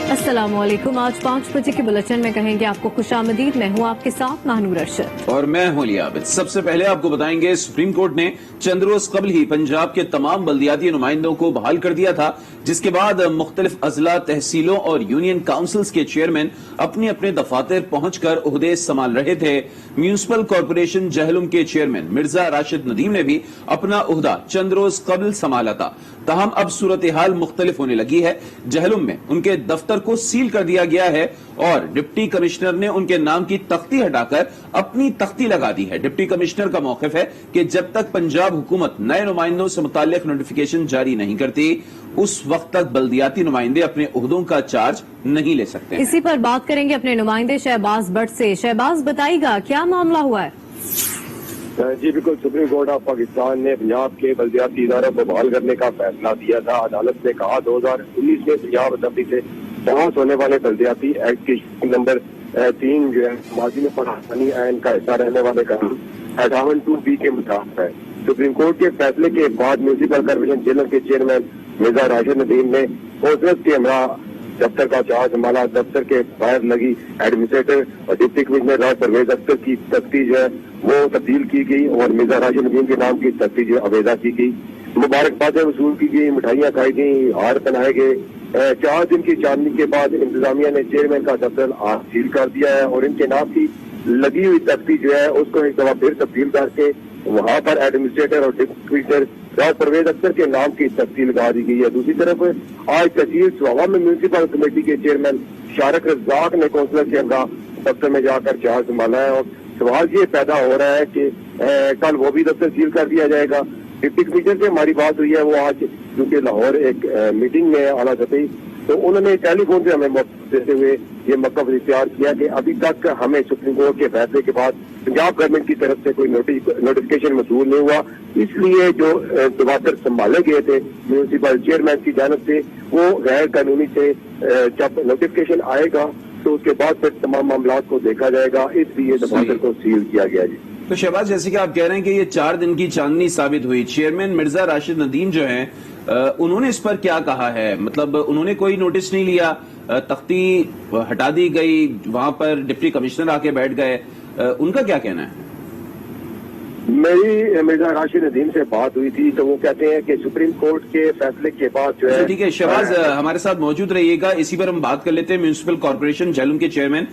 अस्सलाम वालेकुम। आज 5 बजे के बुलेटिन में कहेंगे आपको खुशामदीद। मैं हूँ आपके साथ महानूर अरशद और मैं हूँ अली आबिद। सबसे पहले आपको बताएंगे सुप्रीम कोर्ट ने चंद रोज कबल ही पंजाब के तमाम बल्दियाती नुमाइंदों को बहाल कर दिया था, जिसके बाद मुख्तलिफ अजला, तहसीलों और यूनियन काउंसिल्स के चेयरमैन अपने अपने दफातर पहुंचकर ओहदे संभाल रहे थे। म्यूनिसिपल कॉरपोरेशन जहलुम के चेयरमैन मिर्जा राशिद नदीम ने भी अपना ओहदा चंद रोज कबल संभाला था। ताहम अब सूरत हाल मुख्तलिफ होने लगी है। जहलुम में उनके दफ्तर को सील कर दिया गया है और डिप्टी कमिश्नर ने उनके नाम की तख्ती हटाकर अपनी तख्ती लगा दी है। डिप्टी कमिश्नर का मौक़िफ़ है कि जब तक पंजाब हुकूमत नए नुमाइंदों से मुताल्लिक नोटिफिकेशन जारी नहीं करती, उस वक्त तक बल्दियाती नुमाइंदे अपने ओहदों का चार्ज नहीं ले सकते। इसी पर बात करेंगे अपने नुमाइंदे शहबाज भट्ट से। शहबाज, बताइएगा क्या मामला हुआ है? जी बिल्कुल, सुप्रीम कोर्ट ऑफ पाकिस्तान ने पंजाब के बल्दियाती इदारों को बहाल करने का फैसला दिया था। अदालत ने कहा 2019 में पंजाब असेंबली से पास होने वाले बल्दियाती एक्ट की नंबर 3 जो है माजी में पाकिस्तानी आइन का हिस्सा रहने वाले कानून 58(2)B के मुताबिक है। सुप्रीम कोर्ट के फैसले के बाद म्यूनिसिपल कॉर्पोरेशन जेलर के चेयरमैन मिर्जा राशिद नदीम ने कौंसलर के हमरा दफ्तर का चार्ज संभाला। दफ्तर के बाहर लगी एडमिनिस्ट्रेटर और डिप्टी कमिश्नर राज परवेज अख्तर की तख्ती जो है वो तब्दील की गई और मिर्जा राशिद नदीम के नाम की तख्ती जो अवेदा की गई। मुबारकबादें वसूल की गई, मिठाइयाँ खाई गई, हार पहनाए गए। 4 दिन की चांदनी के बाद इंतजामिया ने चेयरमैन का दफ्तर आज सील कर दिया है और इनके नाम की लगी हुई तख्ती जो है उसको एक दफा फिर तब्दील करके वहाँ पर एडमिनिस्ट्रेटर और डिप्टी कमिश्नर राज परवेज अख्तर के नाम की तख्ती लगा दी गई है। दूसरी तरफ आज तहसील स्वावा में म्यूनिसिपल कमेटी के चेयरमैन शारक रज़ाक ने कौंसलर के हमरा दफ्तर में जाकर चार्ज संभाला है और सवाल ये पैदा हो रहा है कि कल वो भी दफ्तर सील कर दिया जाएगा। डिप्टी कमिश्नर से हमारी बात हुई है, वो आज क्योंकि लाहौर एक मीटिंग में आला सतही, तो उन्होंने टेलीफोन से हमें मौक़िफ़ देते हुए ये मौक़िफ़ इख्तियार किया कि अभी तक हमें सुप्रीम कोर्ट के फैसले के बाद पंजाब गवर्नमेंट की तरफ से कोई नोटिफिकेशन मसूल नहीं हुआ, इसलिए जो दफ्तर संभाले गए थे म्यूनिसिपल चेयरमैन की जानिब से वो गैर कानूनी से जब नोटिफिकेशन आएगा तो उसके बाद फिर तमाम मामला को देखा जाएगा, इसलिए दफ्तर को सील किया गया। जी तो शहबाज, जैसे कि आप कह रहे हैं कि ये 4 दिन की चांदनी साबित हुई, चेयरमैन मिर्जा राशिद नदीम जो हैं उन्होंने इस पर क्या कहा है? मतलब उन्होंने कोई नोटिस नहीं लिया, तख्ती हटा दी गई, वहां पर डिप्टी कमिश्नर आके बैठ गए, उनका क्या कहना है? मेरी मिर्जा राशिद नदीम से बात हुई थी तो वो कहते हैं कि सुप्रीम कोर्ट के फैसले के बाद जो है। ठीक है शहबाज, हमारे साथ मौजूद रहिएगा, इसी पर हम बात कर लेते हैं। म्यूनिसिपल कॉर्पोरेशन जहलुम के चेयरमैन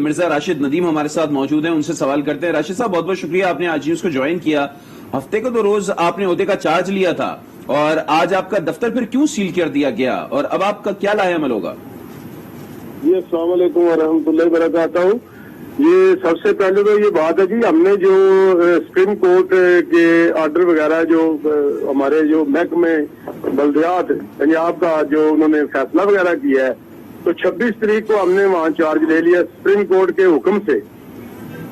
मिर्जा राशिद नदीम हमारे साथ मौजूद हैं, उनसे सवाल करते हैं। राशिद साहब, बहुत बहुत शुक्रिया, आपने आज न्यूज को ज्वाइन किया। हफ्ते को तो रोज आपने ओहदे का चार्ज लिया था और आज आपका दफ्तर फिर क्यों सील कर दिया गया और अब आपका क्या लाहेअमल होगा? जी अस्सलाम वालेकुम व रहमतुल्लाहि व बरकातहू। ये सबसे पहले तो ये बात है जी, हमने जो सुप्रीम कोर्ट के ऑर्डर वगैरह जो हमारे जो महकमे बल्दियात पंजाब का जो उन्होंने फैसला वगैरह किया है तो 26 तारीख को हमने वहाँ चार्ज ले लिया सुप्रीम कोर्ट के हुक्म से।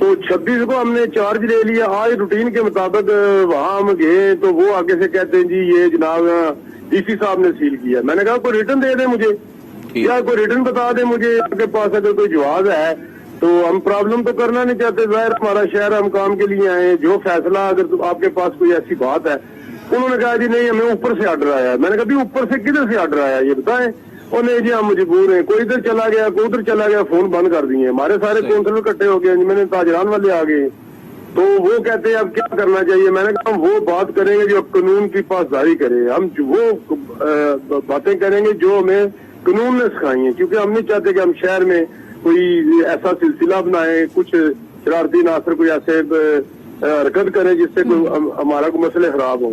तो 26 को हमने चार्ज ले लिया। आज रूटीन के मुताबिक वहाँ हम गए तो वो आगे से कहते हैं जी ये जनाब डीसी साहब ने सील किया। मैंने कहा कोई रिटर्न दे दे मुझे, या कोई रिटर्न बता दे मुझे, आपके पास अगर कोई जवाब है तो हम प्रॉब्लम तो करना नहीं चाहते, जाहिर हमारा शहर, हम काम के लिए आए, जो फैसला अगर तो आपके पास कोई ऐसी बात है। उन्होंने कहा जी नहीं, हमें ऊपर से ऑर्डर आया। मैंने कहा ऊपर से किधर से ऑर्डर आया ये बताएं। और नहीं जी हम मजबूर हैं, कोई इधर चला गया कोई उधर चला गया, फोन बंद कर दिए। हमारे सारे काउंसिलर इकट्ठे हो गए, मैंने ताजरान वाले आ गए तो वो कहते हैं अब क्या करना चाहिए। मैंने कहा हम वो बात करेंगे जो कानून की पासदारी करे, हम वो बातें करेंगे जो हमें कानून ने सिखाई है, क्योंकि हम नहीं चाहते कि हम शहर में कोई ऐसा सिलसिला बनाए, कुछ शरारती नासर कोई ऐसे हरकत करे जिससे कोई हमारा कोई मसले खराब हो।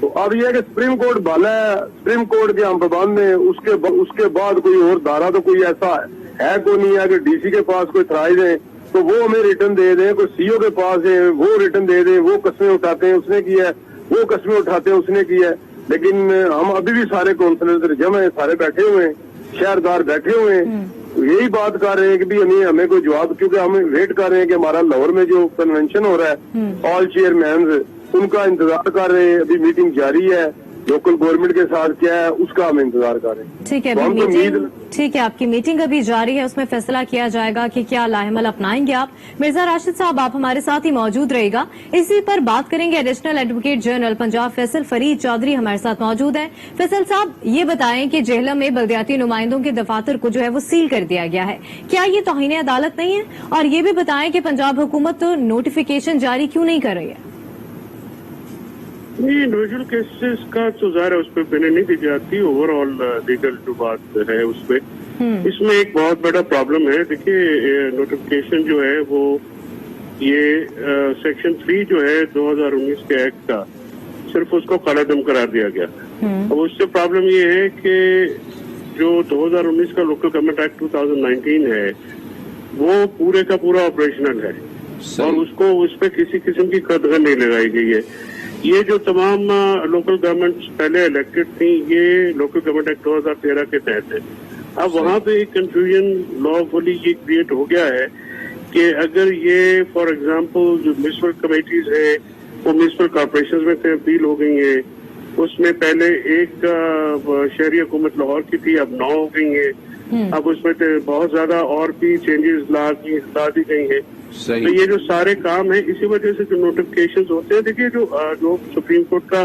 तो अब यह है कि सुप्रीम कोर्ट बाला है, सुप्रीम कोर्ट के हम पाबंद में, उसके बाद कोई और धारा तो कोई ऐसा है कोई नहीं है कि डीसी के पास कोई एतराज है तो वो हमें रिटर्न दे दें, कोई सीओ के पास है वो रिटर्न दे दें, वो कस्में उठाते हैं उसने किया है, वो कस्में उठाते हैं उसने किया है। लेकिन हम अभी भी सारे काउंसिलर जमा है, सारे बैठे हुए हैं, शहरदार बैठे हुए हैं, यही बात कर रहे हैं कि भी हमें कोई जवाब, क्योंकि हम वेट कर रहे हैं कि हमारा लाहौर में जो कन्वेंशन हो रहा है ऑल चेयरमैन उनका इंतजार कर रहे हैं। अभी मीटिंग जारी है लोकल गवर्नमेंट के साथ क्या है उसका हम इंतजार कर रहे हैं। ठीक है, तो अभी हमको मीटिंग, ठीक है, आपकी मीटिंग अभी जारी है, उसमें फैसला किया जाएगा कि क्या लाहेमल अपनाएंगे आप। मिर्जा राशिद साहब, आप हमारे साथ ही मौजूद रहेगा, इसी पर बात करेंगे। Additional advocate general Punjab Faisal Farid Chaudhry हमारे साथ मौजूद हैं। फैसल साहब, ये बताएं कि जेहलम में बल्दियाती नुमाइंदों के दफातर को जो है वो सील कर दिया गया है, क्या ये तौहीन अदालत नहीं है? और ये भी बताएं कि पंजाब हुकूमत तो नोटिफिकेशन जारी क्यों नहीं कर रही है? नहीं, इंडिविजुअल केसेस का तो ज़ाहिर है उस पर मैंने नहीं दी जाती, ओवरऑल लीगल जो बात है उसमें इसमें एक बहुत बड़ा प्रॉब्लम है। देखिए, नोटिफिकेशन जो है वो ये सेक्शन 3 जो है 2019 के एक्ट का, सिर्फ उसको कालादम करार दिया गया। अब उससे प्रॉब्लम ये है कि जो 2019 का लोकल गवर्नमेंट एक्ट 2019 है वो पूरे का पूरा ऑपरेशनल है और उसको उस पर किसी किस्म की कदर नहीं लगाई गई है। ये जो तमाम लोकल गवर्नमेंट पहले इलेक्टेड थी, ये लोकल गवर्नमेंट एक्ट 2013 के तहत है। अब वहाँ पे एक कंफ्यूजन लॉफुली ये क्रिएट हो गया है कि अगर ये फॉर एग्जांपल जो म्यूनिसिपल कमेटीज है वो म्यूनिसिपल कॉर्पोरेशन में तब्दील हो गई है, उसमें पहले एक शहरी हुकूमत लाहौर की थी, अब 9 हो गई है। अब उसमें बहुत ज्यादा और भी चेंजेस ला दी गई है। तो ये जो सारे काम है, इसी वजह से जो नोटिफिकेशंस होते हैं, देखिए जो सुप्रीम कोर्ट का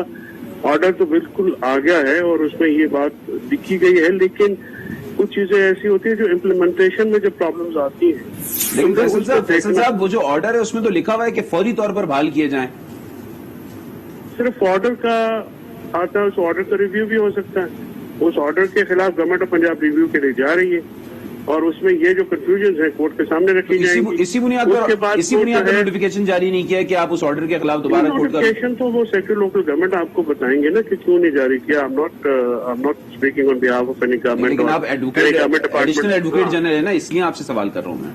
ऑर्डर तो बिल्कुल आ गया है और उसमें ये बात लिखी गई है, लेकिन कुछ चीजें ऐसी होती है जो इम्प्लीमेंटेशन में जब प्रॉब्लम्स आती हैं। लेकिन फैसल साहब, वो जो ऑर्डर है उसमें तो लिखा हुआ है कि फौरी तौर पर बहाल किए जाएं। सिर्फ ऑर्डर का आता है, उस ऑर्डर का रिव्यू भी हो सकता है। उस ऑर्डर के खिलाफ गवर्नमेंट ऑफ पंजाब रिव्यू के लिए जा रही है और उसमें ये जो कंफ्यूजन है कोर्ट के सामने रखी जाएगी। इसी बुनियाद पर नोटिफिकेशन जारी नहीं किया कि आप उस ऑर्डर के खिलाफ दोबारा कोर्ट का नोटिफिकेशन तो वो सेक्रेटरी लोकल गवर्नमेंट आपको बताएंगे ना कि क्यों नहीं जारी किया। I am not speaking on behalf of any government. लेकिन आप एडिशनल एडवोकेट जनरल है ना, इसलिए आपसे सवाल कर रहा हूँ मैं।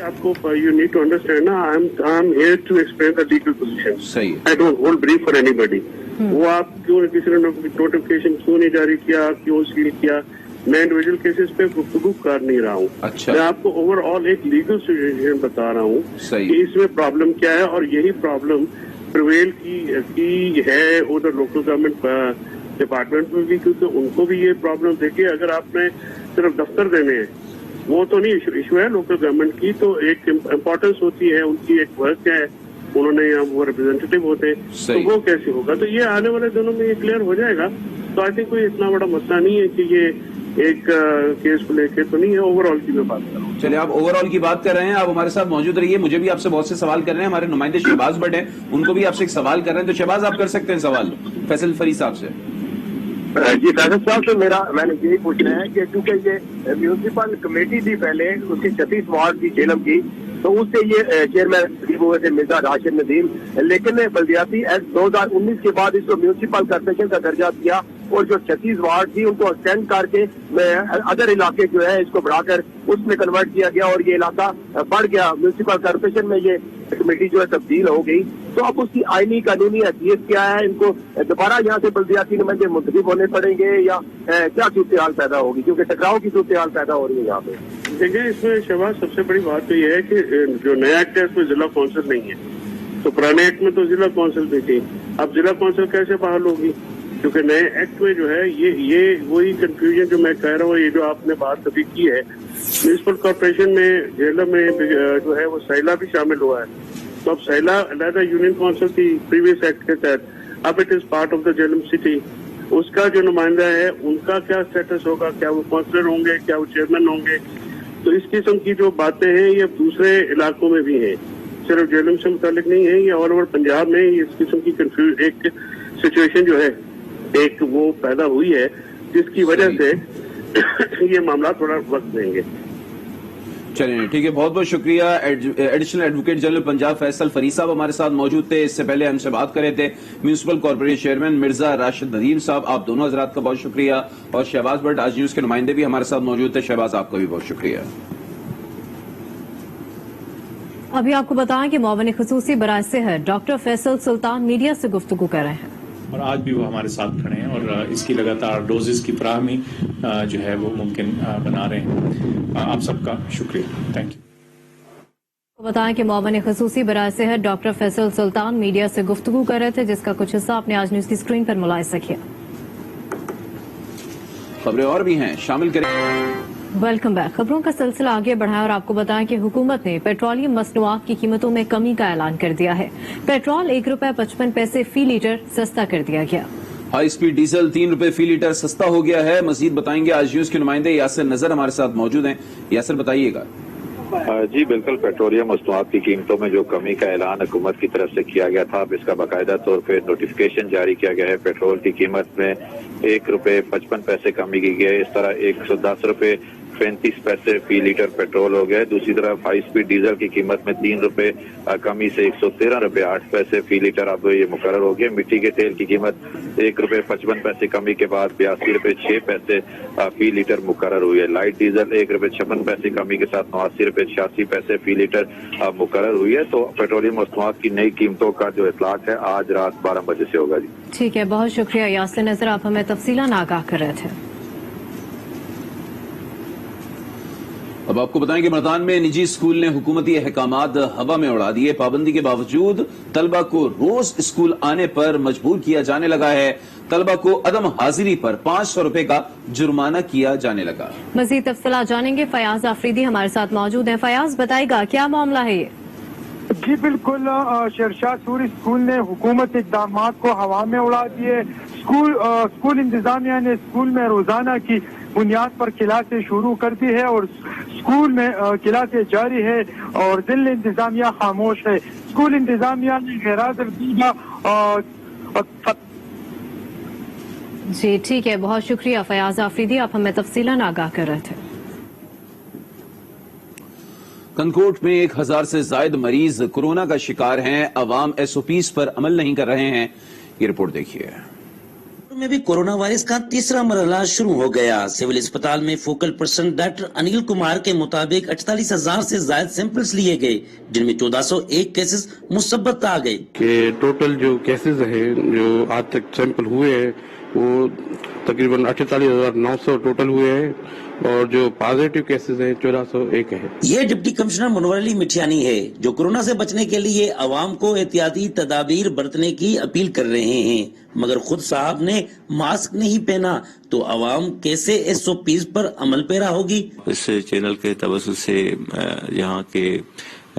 आपको यू नीड टू अंडरस्टैंड ना, I am here to explain the legal position. सही, I don't hold brief for anybody. वो आप क्यों किसी ने नोटिफिकेशन क्यों नहीं जारी किया, क्यों सील किया, मैं इंडिविजुअल केसेस पे गुफ्तगू कर नहीं रहा हूँ। अच्छा, मैं आपको ओवरऑल एक लीगल सिचुएशन बता रहा हूँ कि इसमें प्रॉब्लम क्या है और यही प्रॉब्लम प्रिवेल की है उधर लोकल गवर्नमेंट डिपार्टमेंट में भी, क्योंकि उनको भी ये प्रॉब्लम देखिए। अगर आपने सिर्फ दफ्तर देने हैं वो तो नहीं इशू है लोकल गवर्नमेंट की, तो एक इम्पोर्टेंस होती है, उनकी एक वर्क है, उन्होंने यहाँ वो रिप्रेजेंटेटिव होते हैं, तो वो कैसे होगा। तो ये आने वाले दिनों में ये क्लियर हो जाएगा। तो आई थिंक कोई इतना बड़ा मसला नहीं है कि ये एक केस को लेके तो नहीं है, ओवरऑल की मैं बात कर रहा हूँ। चलिए, आप ओवरऑल की बात कर रहे हैं, आप हमारे साथ मौजूद रहिए। मुझे भी आपसे बहुत से सवाल कर रहे हैं, हमारे नुमाइंदे शहबाज भट्ट हैं, उनको भी आपसे एक सवाल कर रहे हैं। तो शहबाज, आप कर सकते हैं सवाल फैसल फरीद साहब से। जी फैसल साहब से मैंने यही पूछना है कि क्योंकि ये म्यूनिसिपल कमेटी थी पहले, उसकी 36 वार्ड की जेलम की, तो उससे ये चेयरमैन हुए थे मिर्जा राशिद नदीम, लेकिन बल्दियाती एक्ट 2019 के बाद इसको म्यूनिसिपल कॉर्पोरेशन का दर्जा दिया और जो 36 वार्ड थी उनको एक्सटेंड करके अदर इलाके जो है इसको बढ़ाकर उसमें कन्वर्ट किया गया और ये इलाका बढ़ गया। म्यूनिसिपल कॉर्पोरेशन में ये कमेटी जो है तब्दील हो गई। तो अब उसकी आईनी कानूनी हैसियत क्या है? इनको दोबारा यहाँ से बल्दियाती नुमाइंदे मुंतखब होने पड़ेंगे या क्या सूरत हाल पैदा होगी? क्योंकि टकराव की सूरत हाल पैदा हो रही है यहाँ पे। देखिए, इसमें शहबाज सबसे बड़ी बात तो ये है कि जो नया एक्ट है उसमें जिला कौंसिल नहीं है। तो पुराने एक्ट में तो जिला कौंसिल भी थी, अब जिला कौंसिल कैसे बहाल होगी? क्योंकि नए एक्ट में जो है ये वही कंफ्यूजन जो मैं कह रहा हूँ, ये जो आपने बात अभी की है, म्यूनिसिपल कॉर्पोरेशन में जेलम में जो है वो सैला भी शामिल हुआ है। तो अब सैला अलहदा यूनियन काउंसिल थी प्रीवियस एक्ट के तहत, अब it is part of the Jhelum city. उसका जो नुमाइंदा है उनका क्या स्टेटस होगा? क्या वो काउंसिलर होंगे, क्या वो चेयरमैन होंगे? तो इस किस्म की जो बातें हैं ये दूसरे इलाकों में भी हैं, सिर्फ जेलम से मुतालिक नहीं है, ये ऑल ओवर पंजाब में इस किस्म की एक सिचुएशन जो है एक वो पैदा हुई है, जिसकी वजह से ये मामला थोड़ा वक्त लेंगे। चलिए, ठीक है, बहुत बहुत शुक्रिया। Additional advocate general Punjab Faisal Farid साहब हमारे साथ मौजूद थे। इससे पहले हमसे बात कर रहे थे municipal corporation chairman Mirza Rashid Nadeem साहब। आप दोनों हजरात का बहुत शुक्रिया। और शहबाज भट्ट आज न्यूज के नुमाइंदे भी हमारे साथ मौजूद थे। शहबाज, आपका भी बहुत शुक्रिया। अभी आपको बताएं कि मुआविन खुसूसी बराए सेहत डॉक्टर फैसल सुल्तान मीडिया से गुफ्तगू कर रहे हैं और आज भी वो हमारे साथ खड़े हैं और इसकी लगातार डोजेस की फराहमी जो है वो मुमकिन बना रहे हैं। आप सबका शुक्रिया, थैंक यू। बताएं कि मुआविन खुसूसी बराए सेहत डॉक्टर फैसल सुल्तान मीडिया से गुफ्तगू कर रहे थे, जिसका कुछ हिस्सा आपने आज न्यूज की स्क्रीन पर मुलाहिजा किया। खबरें और भी हैं, शामिल करें। Welcome back. खबरों का सिलसिला आगे बढ़ाएं और आपको बताएं कि हुकूमत ने पेट्रोलियम मसनूआत की कीमतों में कमी का ऐलान कर दिया है। पेट्रोल ₹1.55 फी लीटर सस्ता कर दिया गया। हाई स्पीड डीजल ₹3 फी लीटर सस्ता हो गया है। मजीद बताएंगे आज न्यूज के नुमाइंदे यासिर नजर हमारे साथ मौजूद हैं। यासिर बताइएगा। जी बिल्कुल, पेट्रोलियम मसनूआत की कीमतों में जो कमी का ऐलान हुकूमत की तरफ से किया गया था, अब इसका बाकायदा तौर पे नोटिफिकेशन जारी किया गया है। पेट्रोल की कीमत में ₹1.55 कमी की गई है। इस तरह ₹110.35 फी लीटर पेट्रोल हो गया। दूसरी तरफ हाई स्पीड डीजल की कीमत में ₹3 कमी से ₹113.08 फी लीटर अब ये मुकर्रर हो गया। मिट्टी के तेल की कीमत ₹1.55 कमी के बाद ₹82.06 फी लीटर मुकर्रर हुई है। लाइट डीजल ₹1.56 कमी के साथ ₹89.86 फी लीटर मुकर्रर हुई है। तो पेट्रोलियम मसनूआत की नई कीमतों का जो इतलाक है आज रात 12 बजे से होगा। जी ठीक है, बहुत शुक्रिया यासिर नजर, आप हमें तफसीलन आगाह कर रहे थे। अब आपको बताएं कि मर्दान में निजी स्कूल ने हुकूमती अहकामात हवा में उड़ा दिए। पाबंदी के बावजूद तलबा को रोज स्कूल आने पर मजबूर किया जाने लगा है। तलबा को अदम हाजिरी पर ₹500 का जुर्माना किया जाने लगा। मजीद तफसीलात जानेंगे, फयाज आफरीदी हमारे साथ मौजूद हैं। फयाज बताएगा क्या मामला है ये? जी बिल्कुल, शेरशाह सूरी स्कूल ने हुकूमत इकदाम को हवा में उड़ा दिए। स्कूल इंतजामिया ने स्कूल में रोजाना की बुनियाद पर क्लासें शुरू कर दी है और स्कूल में क्लासें जारी है और दिल्ली इंतजामिया खामोश है। स्कूल इंतजामिया ने गैरहाजिरदीदा जी ठीक है, बहुत शुक्रिया फयाज आफरीदी, आप हमें तफसीलन आगाह कर रहे थे। कनकोट में 1000 से ज्यादा मरीज कोरोना का शिकार हैं। अवाम SOPs पर अमल नहीं कर रहे हैं। ये रिपोर्ट देखिए। में भी कोरोना वायरस का तीसरा मरहला शुरू हो गया। सिविल अस्पताल में focal person doctor Anil Kumar के मुताबिक 48,000 से ज्यादा सैंपल्स लिए गए, जिनमें 1401 केसेस मुसब्बत आ गए। कि टोटल जो केसेस है जो आज तक सैंपल हुए हैं वो तकरीबन 48,900 टोटल हुए हैं और जो पॉजिटिव केसेस है 1401 है। ये डिप्टी कमिश्नर मनोहर अली मिठियानी है जो कोरोना से बचने के लिए अवाम को एहतियाती तदाबीर बरतने की अपील कर रहे हैं, मगर खुद साहब ने मास्क नहीं पहना तो अवाम कैसे SOPs पर अमल पैरा होगी। इस चैनल के तवज्जुह से यहाँ के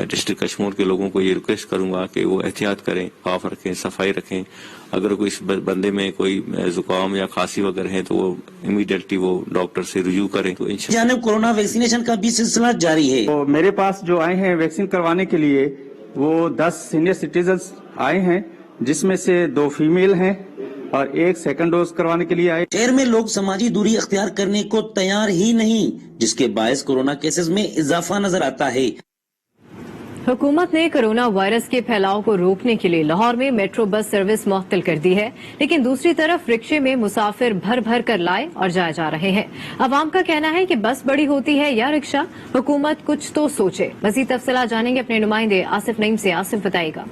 डिस्ट्रिक्ट कश्मीर के लोगों को ये रिक्वेस्ट करूंगा कि वो एहतियात करें, साफ रखें, सफाई रखें। अगर कोई इस बंदे में कोई जुकाम या खांसी वगैरह है तो वो इमीडिएटली वो डॉक्टर से रुजू करें। तो इंशाल्लाह कोरोना वैक्सीनेशन का भी सिलसिला जारी है। तो मेरे पास जो आए हैं वैक्सीन करवाने के लिए वो 10 सीनियर सिटीजन्स आए हैं, जिसमें से 2 फीमेल हैं और 1 सेकंड डोज करवाने के लिए आए। शहर में लोग समाजी दूरी अख्तियार करने को तैयार ही नहीं, जिसके बायस कोरोना केसेस में इजाफा नजर आता है। हुकूमत ने कोरोना वायरस के फैलाव को रोकने के लिए लाहौर में मेट्रो बस सर्विस मुअत्तल कर दी है, लेकिन दूसरी तरफ रिक्शे में मुसाफिर भर भर कर लाए और जाए जा रहे हैं। अवाम का कहना है कि बस बड़ी होती है या रिक्शा, हुकूमत कुछ तो सोचे। मजीद तफसीलात जानेंगे अपने नुमाइंदे आसिफ नईम से। आसिफ बताएगा।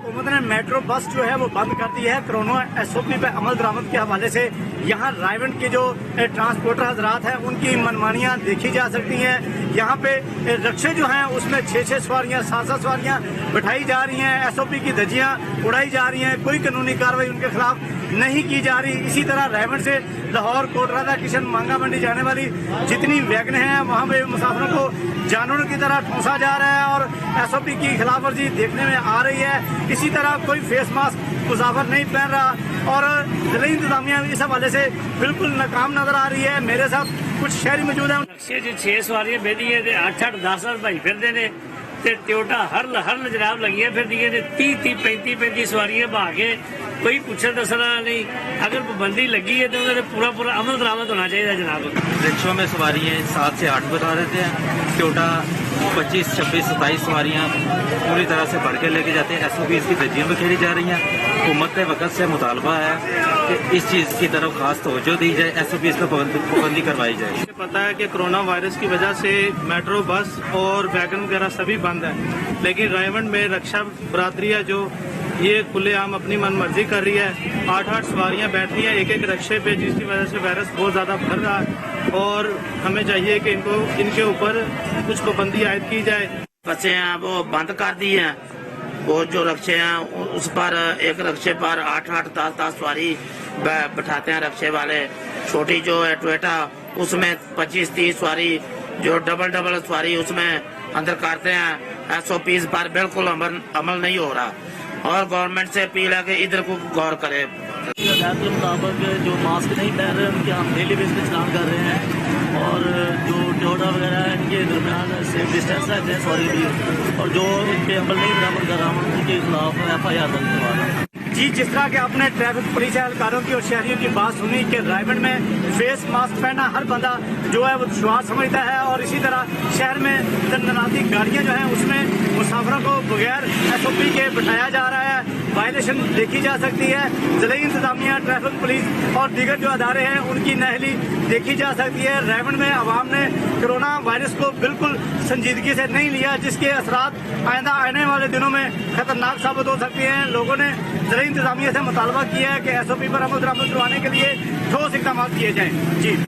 हुकूमत ने मेट्रो बस जो है वो बंद कर दी है। कोरोना SOP पे अमल दरामद के हवाले से यहाँ रायवंड के जो ट्रांसपोर्टर हजरात हैं उनकी मनमानियाँ देखी जा सकती हैं। यहाँ पे रिक्शे जो हैं उसमें 6-6 सवारियाँ 7-7 सवारियाँ बैठाई जा रही हैं। SOP की धज्जियाँ उड़ाई जा रही हैं, कोई कानूनी कार्रवाई उनके खिलाफ नहीं की जा रही। इसी तरह रायवंड से लाहौर, कोटरादा, किशन मांगा मंडी जाने वाली जितनी वैगन हैं वहाँ पे मुसाफिरों को जानवरों की तरह ठूंसा जा रहा है और SOP की खिलाफ वर्जी देखने में आ रही है। इसी तरह कोई फेस मास्क मुसाफिर नहीं पहन रहा और जिला इंतजामिया इस हवाले से बिल्कुल नाकाम नजर आ रही है। मेरे साथ कुछ शहरी मौजूद हैं। 6 सवारियां बेदी है 8-8 10 भाई फिरते ने ते टोयोटा हर जनाब लगी फिर 30-35 सवारियां बहा के कोई पूछा दसना नहीं। अगर पाबंदी लगी है तो पूरा अमल दरामद होना चाहिए जनाब। रिक्शों में सवारियां 7 से 8 बता देते हैं, टोयोटा 25, 26, 27 सवारियां पूरी तरह से बढ़ के लेके जाते हैं। SOP इसकी धज्जियां में खेली जा रही हैं। हुकूमत के वक्त से मुतालबा है कि इस चीज़ की तरफ खास तवज्जो दी जाए, SOP इस पर पाबंदी करवाई जाए। पता है कि कोरोना वायरस की वजह से मेट्रो बस और वैगन वगैरह सभी बंद है, लेकिन रायवंड में रक्षा बरादरी है जो ये खुलेआम अपनी मन मर्जी कर रही है। 8-8 सवारियां बैठती हैं एक रिक्शे पे, जिसकी वजह से वायरस बहुत ज्यादा बढ़ रहा है और हमें चाहिए कि इनके ऊपर कुछ पाबंदी आयद की जाए। बसें हैं वो बंद कर दी हैं और जो रिक्शे हैं उस पर एक रिक्शे पर 8-8 10-10 सवारी बैठाते हैं रिक्शे वाले छोटी जो है टोयोटा उसमें 25-30 सवारी जो डबल सवारी उसमें अंदर करते हैं, SOPs पर बिल्कुल अमल नहीं हो रहा और गवर्नमेंट से अपील है कि इधर को गौर करे। हिदायत के मुताबिक जो मास्क नहीं पहन रहे उनके हम डेली बेस पे चलान कर रहे हैं और जो टोयोटा वगैरह है इनके दरमियान सेफ डिस्टेंस रखते हैं सॉरी भी, और जो इन पे अमल नहीं बराबर कर रहा हूँ उनके खिलाफ FIR दर्ज करवा रहा हूँ। जी, जिस तरह के आपने ट्रैफिक पुलिस एहलकारों की और शहरियों की बात सुनी कि रायगढ़ में फेस मास्क पहना हर बंदा जो है वो दुश्वार समझता है और इसी तरह शहर में दंदनाती गाड़ियां जो हैं उसमें मुसाफिरों को बगैर SOP के बिठाया जा रहा है। वायलेशन देखी जा सकती है। जिला इंतजामिया, ट्रैफिक पुलिस और दीगर जो अदारे हैं उनकी नहली देखी जा सकती है। रायगढ़ में आवाम ने कोरोना वायरस को बिल्कुल संजीदगी से नहीं लिया, जिसके असरात आइंदा आने वाले दिनों में खतरनाक साबित हो सकती हैं। लोगों ने जिला इंतजामिया से मुतालबा किया है कि SOP पर अमल दरामद करवाने के लिए ठोस इकदाम किए जाएं। जी,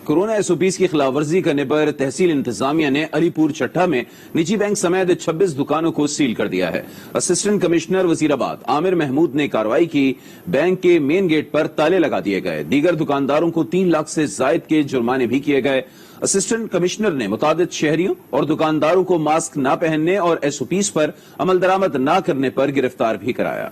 कोरोना SOPs की खिलाफवर्जी करने पर तहसील इंतजामिया ने अलीपुर चट्टा में निजी बैंक समेत 26 दुकानों को सील कर दिया है। असिस्टेंट कमिश्नर वजीराबाद आमिर महमूद ने कार्रवाई की। बैंक के मेन गेट पर ताले लगा दिए गए। दीगर दुकानदारों को 3 लाख से जायद के जुर्माने भी किए गए। असिस्टेंट कमिश्नर ने मुतादिद शहरियों और दुकानदारों को मास्क न पहनने और SOPs पर अमल दरामद न करने पर गिरफ्तार भी कराया।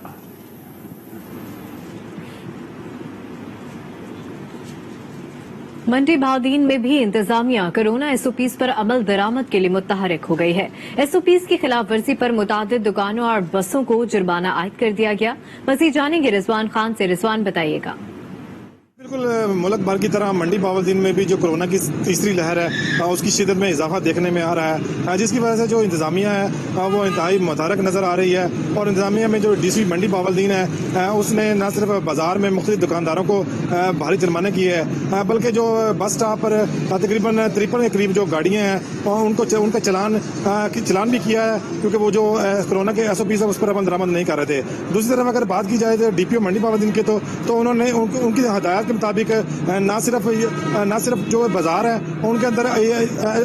मंडी भावदीन में भी इंतजामिया कोरोना SOPs पर अमल दरामद के लिए मुतहरिक हो गई है। SOPs की खिलाफ वर्जी पर मुतादिद दुकानों और बसों को जुर्माना आयद कर दिया गया। मजीद जानेंगे रिजवान खान से। रिजवान, बताइएगा। बिल्कुल मुल्क भर की तरह मंडी भावलदीन में भी जो कोरोना की तीसरी लहर है उसकी शिद्दत में इजाफा देखने में आ रहा है, जिसकी वजह से जो इंतजामिया है वो इंतहाई मुतहरक नज़र आ रही है। और इंतजामिया में जो DC मंडी भावलदीन है उसने न सिर्फ बाजार में मुख्तलिफ दुकानदारों को भारी जुर्माने किए हैं, बल्कि जो बस स्टॉप पर तकरीबन 53 के करीब जो गाड़ियाँ हैं उनका चलान भी किया है, क्योंकि वो जो कोरोना के SOPs है उस पर अमल दरामद नहीं कर रहे थे। दूसरी तरफ अगर बात की जाए तो DPO मंडी भावलदीन के तो उन्होंने उनकी हदायत के मुताबिक ना सिर्फ जो बाजार है उनके अंदर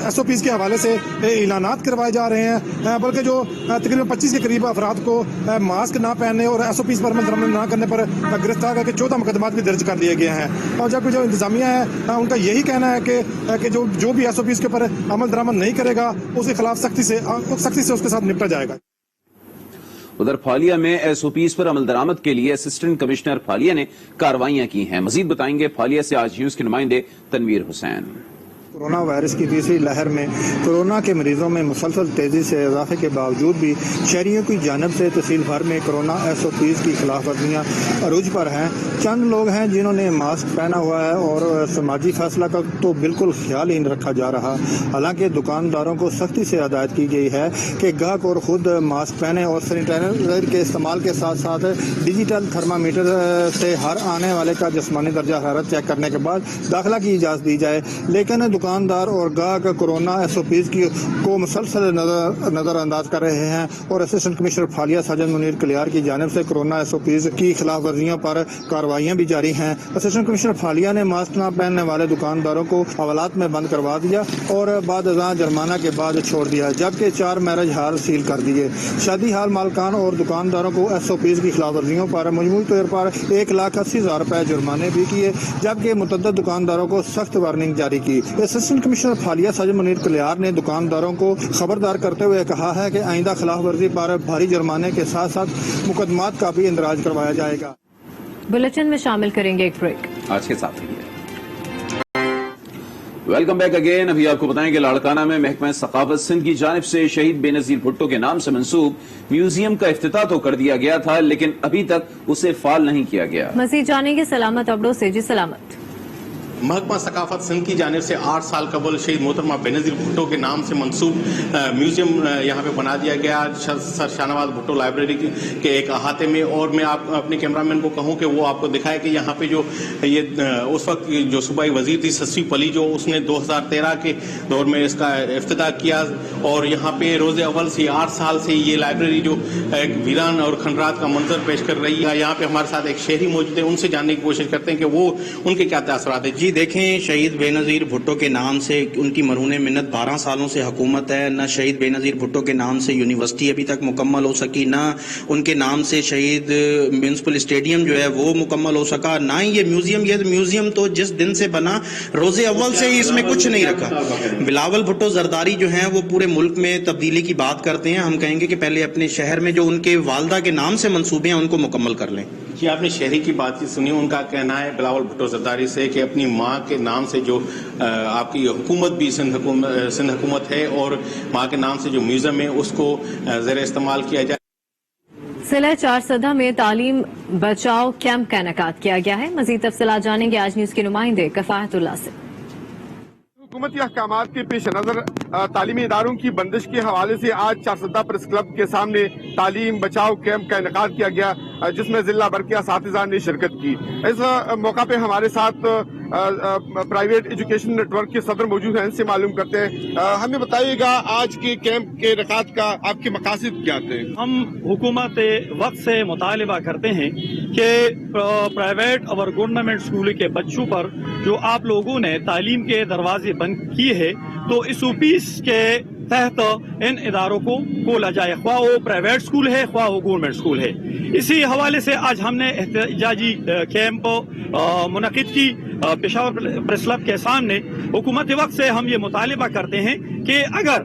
SOPs के हवाले से ऐलानात करवाए जा रहे हैं, बल्कि जो तकरीबन 25 के करीब अफराद को मास्क ना पहनने और SOPs पर अमल दरामद ना करने पर गिरफ्तार करके 14 मुकदमात भी दर्ज कर लिए गए हैं। और जबकि जो इंतजामिया है उनका यही कहना है कि जो भी SOPs के ऊपर अमल दरामद नहीं करेगा उसके खिलाफ सख्ती से उसके साथ निपटा जाएगा। उधर फालिया में SOPs पर अमल दरामद के लिए असिस्टेंट कमिश्नर फालिया ने कार्रवाइयां की हैं। मजीद बताएंगे फालिया से आज न्यूज के नुमाइंदे तनवीर हुसैन। कोरोना वायरस की तीसरी लहर में कोरोना के मरीजों में मुसलसल तेजी से इजाफे के बावजूद भी शहरियों की जानब से तहसील भर में कोरोना SOPs की खिलाफ वर्जियाँ अरूज पर हैं। चंद लोग हैं जिन्होंने मास्क पहना हुआ है और समाजी फैसला का तो बिल्कुल ख्याल ही नहीं रखा जा रहा। हालांकि दुकानदारों को सख्ती से हदायत की गई है कि गाहक और खुद मास्क पहने और सैनिटाइजर के इस्तेमाल के साथ साथ डिजिटल थर्मामीटर से हर आने वाले का जिस्मानी दर्जा हरारत चेक करने के बाद दाखिला की इजाज़त दी जाए। लेकिन दुकानदार और गाहक कोरोना SOPs को मुसलसल नजरअंदाज कर रहे हैं और असिस्टेंट कमिश्नर फालिया साजिद मुनीर कलियार की जानिब से कोरोना SOPs की खिलाफ वर्जियों पर कार्रवाइयां भी जारी हैं। असिस्टेंट कमिश्नर फालिया ने मास्क न पहनने वाले दुकानदारों को हवालात में बंद करवा दिया और बाद जुर्माना के बाद छोड़ दिया, जबकि 4 मैरिज हाल सील कर दिए। शादी हाल मालकान और दुकानदारों को SOPs की खिलाफ वर्जियों पर मजमूई तौर पर 1,80,000 रुपए जुर्माने भी किए, जबकि मुतअद्दिद दुकानदारों को सख्त वार्निंग जारी की। असिस्टेंट कमिश्नर फालिया साजिद मुनीर कलियार ने दुकानदारों को खबरदार करते हुए कहा है कि आइंदा खिलाफ वर्जी पर भारी जुर्माने के साथ साथ मुकदमात का भी इंदराज करवाया जाएगा। बुलेटिन में शामिल करेंगे एक ब्रेक। आज के साथ वेलकम बैक अगेन। अभी आपको बताएं कि लाड़काना में महकमा सकाफत सिंध की जानिब से शहीद बेनजीर भुट्टो के नाम से मंसूब म्यूजियम का इफ्तिताह तो कर दिया गया था, लेकिन अभी तक उसे फाल नहीं किया गया। मजीद जानेंगे सलामत अबड़ो से। जी सलामत। महकमा सकाफत सिंध की जानिब से 8 साल कबल शहीद मोहतरमा बेनजीर भुट्टो के नाम से मंसूब म्यूजियम यहाँ पे बना दिया गया सर शाहनवाज भुट्टो लाइब्रेरी के एक अहाते में। और मैं आप अपने कैमरामैन को कहूँ कि वो आपको दिखाए कि यहाँ पे जो ये उस वक्त जो सूबाई वजीर थी सस्वी पली, जो उसने 2013 के दौर में इसका इफ्तिताह किया। और यहाँ पे रोज़े अव्वल से 8 साल से ये लाइब्रेरी जो एक वीरान और खंडरात का मंजर पेश कर रही है। यहाँ पे हमारे साथ एक शहरी मौजूद है, उनसे जानने की कोशिश करते हैं कि वो उनके क्या तासुरात है। जी جی دیکھیں، شہید بے نظیر بھٹو کے نام سے ان کی مرہون منت 12 سالوں سے حکومت ہے، نہ شہید بے نظیر بھٹو کے نام سے یونیورسٹی ابھی تک مکمل ہو سکی، نہ ان کے نام سے شہید میونسپل اسٹیڈیم جو ہے وہ مکمل ہو سکا، نہ ہی یہ میوزیم تو جس دن سے بنا روز اول سے ہی اس میں کچھ نہیں رکھا۔ بلاول بھٹو زرداری جو ہیں وہ پورے ملک میں تبدیلی کی بات کرتے ہیں، ہم کہیں گے کہ پہلے اپنے شہر میں جو ان کے والدہ کے نام سے منصوبے ہیں ان کو مکمل کر لیں۔ جی آپ نے شہری کی بات سنی، ان کا کہنا ہے بلاول بھٹو زرداری سے کہ اپنی ماں کے نام سے جو آپ کی حکومت بھی سندھ حکومت ہے اور ماں کے نام سے جو میوزیم ہے اس کو زیر استعمال کیا جائے۔ ضلع چارسدہ میں تعلیم بچاؤ کیمپ کا انعقاد کیا گیا ہے۔ مزید تفصیلات جانیں گے آج نیوز کے نمائندے کفایت اللہ سے۔ حکومتی احکامات کے پیش نظر تعلیمی اداروں کی بندش کے حوالے سے آج چارسدہ پریس کلب کے سامنے تعلیم بچاؤ کیمپ کا انعقاد کیا گیا، جس میں ضلع بھر کے اساتذہ نے شرکت کی۔ اس موقع پہ ہمارے ساتھ پرائیویٹ ایجوکیشن نیٹ ورک کے صدر موجود ہیں، ان سے معلوم کرتے ہیں۔ ہمیں بتائیے گا آج کے کیمپ کے انعقاد کا آپ کے مقاصد کیا تھے؟ ہم حکومت وقت سے مطالبہ کرتے ہیں کہ پرائیویٹ اور گورنمنٹ اسکول کے بچوں پر جو آپ لوگوں نے تعلیم کے دروازے بند کیے ہیں تو اس اوپیس کے تحت ان اداروں کو کھولا جائے، خواہ وہ پرائیویٹ اسکول ہے خواہ وہ گورنمنٹ اسکول ہے۔ اسی حوالے سے آج ہم نے احتجاجی کیمپ منعقد کی پشاور پریس کلب کے سامنے۔ حکومت وقت سے ہم یہ مطالبہ کرتے ہیں کہ اگر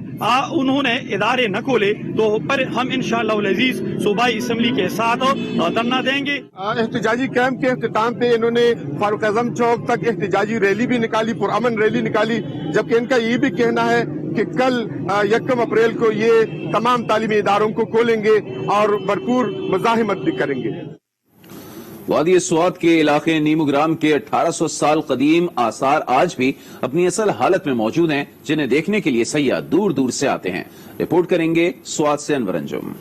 انہوں نے ادارے نہ کھولے تو پر ہم انشاءاللہ العزیز صوبائی اسمبلی کے ساتھ دھرنا دیں گے۔ احتجاجی کیمپ کے اختتام پہ انہوں نے فاروق اعظم چوک تک احتجاجی ریلی بھی نکالی، پرامن ریلی نکالی، جبکہ ان کا یہ بھی کہنا ہے کہ کل 1 اپریل کو یہ تمام تعلیمی اداروں کو کھولیں گے اور بھرپور مزاحمت بھی کریں گے۔ وادی سوات کے علاقے نیمو گرام کے 1800 سال قدیم آثار آج بھی اپنی اصل حالت میں موجود ہیں، جنہیں دیکھنے کے لیے سیاح دور دور سے آتے ہیں۔ رپورٹ کریں گے سوات سے انور انجم۔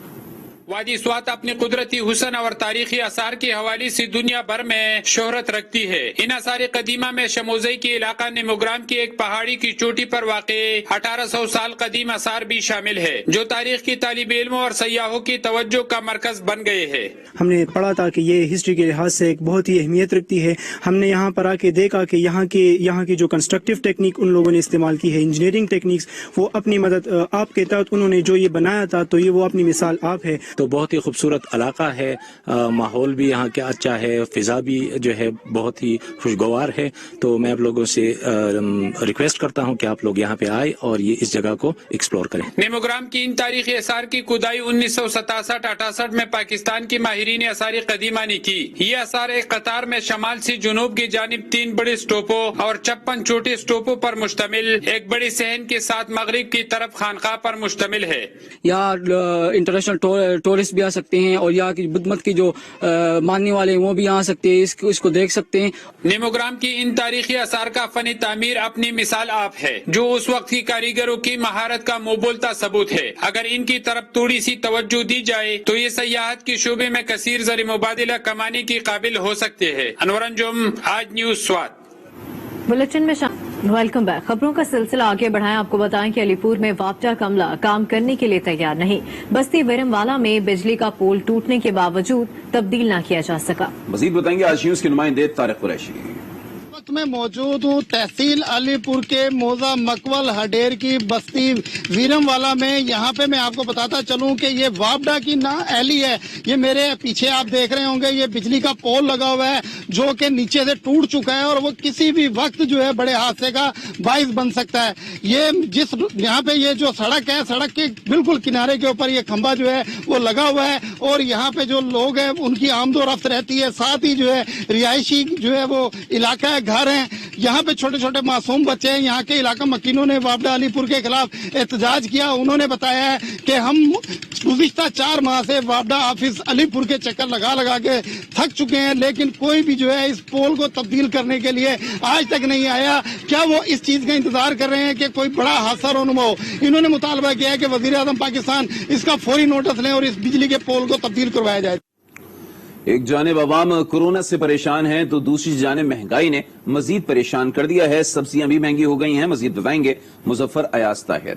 وادی سوات اپنے قدرتی حسن اور تاریخی آثار کے حوالے سے دنیا بھر میں شہرت رکھتی ہے۔ ان آثار قدیمہ میں شموزئی کے علاقہ نیموگرام کی ایک پہاڑی کی چوٹی پر واقع 1800 سال قدیم آثار بھی شامل ہے، جو تاریخ کی طالب علموں اور سیاحوں کی توجہ کا مرکز بن گئے ہیں۔ ہم نے پڑھا تھا کہ یہ ہسٹری کے لحاظ سے ایک بہت ہی اہمیت رکھتی ہے۔ ہم نے یہاں پر آ کے دیکھا کہ یہاں کی جو کنسٹرکٹیو ٹیکنیک ان لوگوں نے استعمال کی ہے، انجینئرنگ ٹیکنیکس، وہ اپنی مدد آپ کے تحت انہوں نے جو یہ بنایا تھا تو یہ وہ اپنی مثال آپ ہے۔ تو بہت ہی خوبصورت علاقہ ہے، ماحول بھی یہاں کا اچھا ہے، فضا بھی جو ہے بہت ہی خوشگوار ہے۔ تو میں آپ لوگوں سے ریکویسٹ کرتا ہوں کہ آپ لوگ یہاں پہ آئے اور یہ اس جگہ کو ایکسپلور کریں۔ نیموگرام کی ان تاریخی آثار کی کھدائی 1967-68 میں پاکستان کی ماہرین آثار قدیمہ نے کی۔ یہ آثار ایک قطار میں شمال سے جنوب کی جانب 3 بڑے اسٹوپوں اور 56 چھوٹے اسٹوپوں پر مشتمل ایک بڑی صحن کے ساتھ مغرب کی طرف خانقاہ پر مشتمل ہے۔ یہاں انٹرنیشنل ٹورسٹ بھی آ سکتے ہیں اور یہاں کی بدھ مت کے جو ماننے والے ہیں وہ بھی آ سکتے ہیں، اس کو دیکھ سکتے ہیں۔ نیموگرام کی ان تاریخی آثار کا فن تعمیر اپنی مثال آپ ہے، جو اس وقت کی کاریگروں کی مہارت کا مبولتا ثبوت ہے۔ اگر ان کی طرف تھوڑی سی توجہ دی جائے تو یہ سیاحت کے شعبے میں کثیر زر مبادلہ کمانے کی قابل ہو سکتے ہیں۔ انور انجم، آج نیوز سوات۔ بلٹن میں ویلکم بیک۔ خبروں کا سلسلہ آگے بڑھائیں، آپ کو بتائیں کہ علی پور میں وابڈا کا عملہ کام کرنے کے لیے تیار نہیں۔ بستی ویرم والا میں بجلی کا پول ٹوٹنے کے باوجود تبدیل نہ کیا جا سکا۔ مزید بتائیں گے آج نیوز کے نمائندے طارق قریشی۔ میں موجود ہوں تحصیل علی پور کے موزہ مکول ہڈیر کی بستی ویرم والا میں۔ یہاں پہ میں آپ کو بتاتا چلوں کہ یہ وابڈا کی نا اہلی ہے۔ یہ میرے پیچھے آپ دیکھ رہے ہوں گے، یہ بجلی کا پول لگا ہوا ہے جو کہ نیچے سے ٹوٹ چکا ہے اور وہ کسی بھی وقت جو ہے بڑے حادثے کا باعث بن سکتا ہے۔ یہ یہاں پہ یہ جو سڑک ہے، سڑک کے بالکل کنارے کے اوپر یہ کھمبا جو ہے وہ لگا ہوا ہے اور یہاں پہ جو لوگ ہیں ان کی آمد و رفت رہتی ہے، ساتھ ہی جو ہے رہائشی جو ہے وہ علاقہ ہے، گھر ہیں۔ یہاں پہ چھوٹے چھوٹے معصوم بچے ہیں۔ یہاں کے علاقہ مکینوں نے وابڈا علی پور کے خلاف احتجاج کیا۔ انہوں نے بتایا ہے کہ ہم گزشتہ 4 ماہ سے وابڈا آفس علی پور کے چکر لگا کے تھک چکے ہیں، لیکن کوئی بھی جو ہے اس پول کو تبدیل کرنے کے لیے آج تک نہیں آیا۔ کیا وہ اس چیز کا انتظار کر رہے ہیں کہ کوئی بڑا حادثہ رونما ہو؟ انہوں نے مطالبہ کیا ہے کہ وزیر اعظم پاکستان اس کا فوری نوٹس لیں اور اس بجلی کے پول کو تبدیل کروایا جائے۔ ایک جانب عوام کورونا سے پریشان ہیں تو دوسری جانب مہنگائی نے مزید پریشان کر دیا ہے۔ سبزیاں بھی مہنگی ہو گئی ہیں، مزید بتائیں گے مظفر ایاز طاہر۔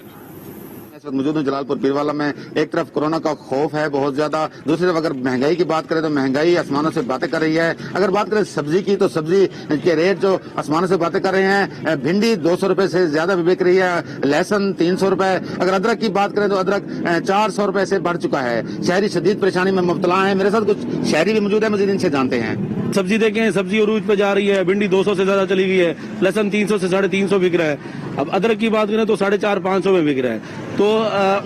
موجود ہوں جلال پور پیروالا میں. ایک طرف کورونا کا خوف ہے بہت زیادہ, دوسری طرف اگر مہنگائی کی بات کریں تو مہنگائی آسمانوں سے باتیں کر رہی ہے. اگر بات کریں سبزی کی تو سبزی کے ریٹ جو آسمانوں سے باتیں کر رہے ہیں. بھنڈی 200 روپے سے زیادہ بھی بک رہی ہے, لہسن 300 روپے. اگر ادرک کی بات کریں تو ادرک 400 روپے سے بڑھ چکا ہے. شہری شدید پریشانی میں مبتلا ہیں. میرے ساتھ کچھ شہری بھی موجود ہیں, مزید ان سے جانتے ہیں. سبزی دیکھیں, سبزی عروج پہ جا رہی ہے. بھنڈی 200 سے زیادہ چلی گئی ہے, لہسن 300 سے 350 بک رہا ہے. اب ادرک کی بات کریں تو 450-500 میں بک رہا ہے. تو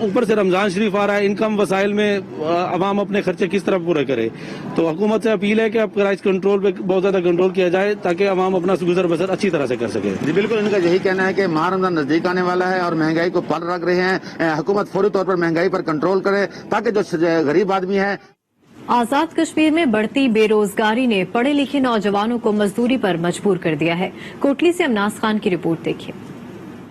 اوپر سے رمضان شریف آ رہا ہے, انکم وسائل میں عوام اپنے خرچے کس طرح پورے کرے. تو حکومت سے اپیل ہے کہ اب پرائز کنٹرول پہ بہت زیادہ کنٹرول کیا جائے تاکہ عوام اپنا گزر بسر اچھی طرح سے کر سکے. جی بالکل, ان کا یہی کہنا ہے کہ ماہ رمضان نزدیک آنے والا ہے اور مہنگائی کو پل رکھ رہے ہیں. حکومت فوری طور پر مہنگائی پر کنٹرول کرے تاکہ جو غریب آدمی ہے. آزاد کشمیر میں بڑھتی بے روزگاری نے پڑھے لکھے نوجوانوں کو مزدوری پر مجبور کر دیا ہے. کوٹلی سے امناز خان کی رپورٹ دیکھیے.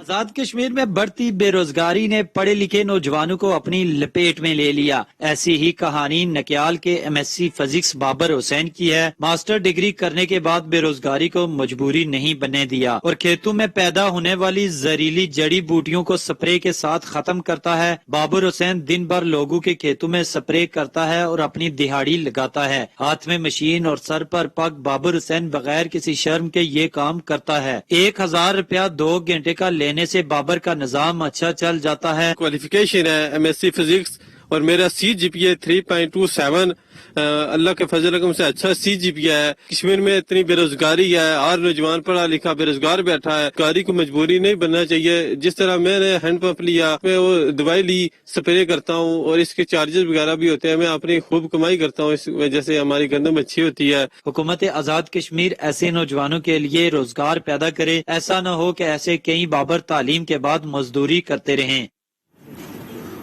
آزاد کشمیر میں بڑھتی بے روزگاری نے پڑھے لکھے نوجوانوں کو اپنی لپیٹ میں لے لیا. ایسی ہی کہانی نکیال کے MSc فزکس بابر حسین کی ہے. ماسٹر ڈگری کرنے کے بعد بے روزگاری کو مجبوری نہیں بننے دیا اور کھیتوں میں پیدا ہونے والی زہریلی جڑی بوٹیوں کو سپرے کے ساتھ ختم کرتا ہے. بابر حسین دن بھر لوگوں کے کھیتوں میں سپرے کرتا ہے اور اپنی دہاڑی لگاتا ہے. ہاتھ میں مشین اور سر پر پگ بابر حسین بغیر کسی شرم کے یہ کام کرتا ہے. 1000 روپیہ 2 گھنٹے کا لینے سے بابر کا نظام اچھا چل جاتا ہے. کوالیفیکیشن ہے MSc فزکس اور میرا CGPA 3.27. اللہ کے فضل رقم سے اچھا CGPA ہے. کشمیر میں اتنی بے روزگاری ہے, ہر نوجوان پڑھا لکھا بے روزگار بیٹھا ہے. کاری کو مجبوری نہیں بننا چاہیے. جس طرح میں نے ہینڈ پمپ لیا, میں وہ دوائی لی, سپرے کرتا ہوں اور اس کے چارجز وغیرہ بھی ہوتے ہیں. میں اپنی خوب کمائی کرتا ہوں, اس وجہ سے ہماری گندم اچھی ہوتی ہے. حکومت آزاد کشمیر ایسے نوجوانوں کے لیے روزگار پیدا کرے. ایسا نہ ہو کہ ایسے کئی بابر تعلیم کے بعد مزدوری کرتے رہیں.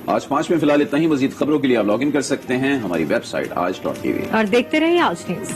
آج 5 میں فی الحال اتنا ہی. مزید خبروں کے لیے آپ لاگ ان کر سکتے ہیں ہماری ویب سائٹ aaj.tv اور دیکھتے رہیے آج نیوز.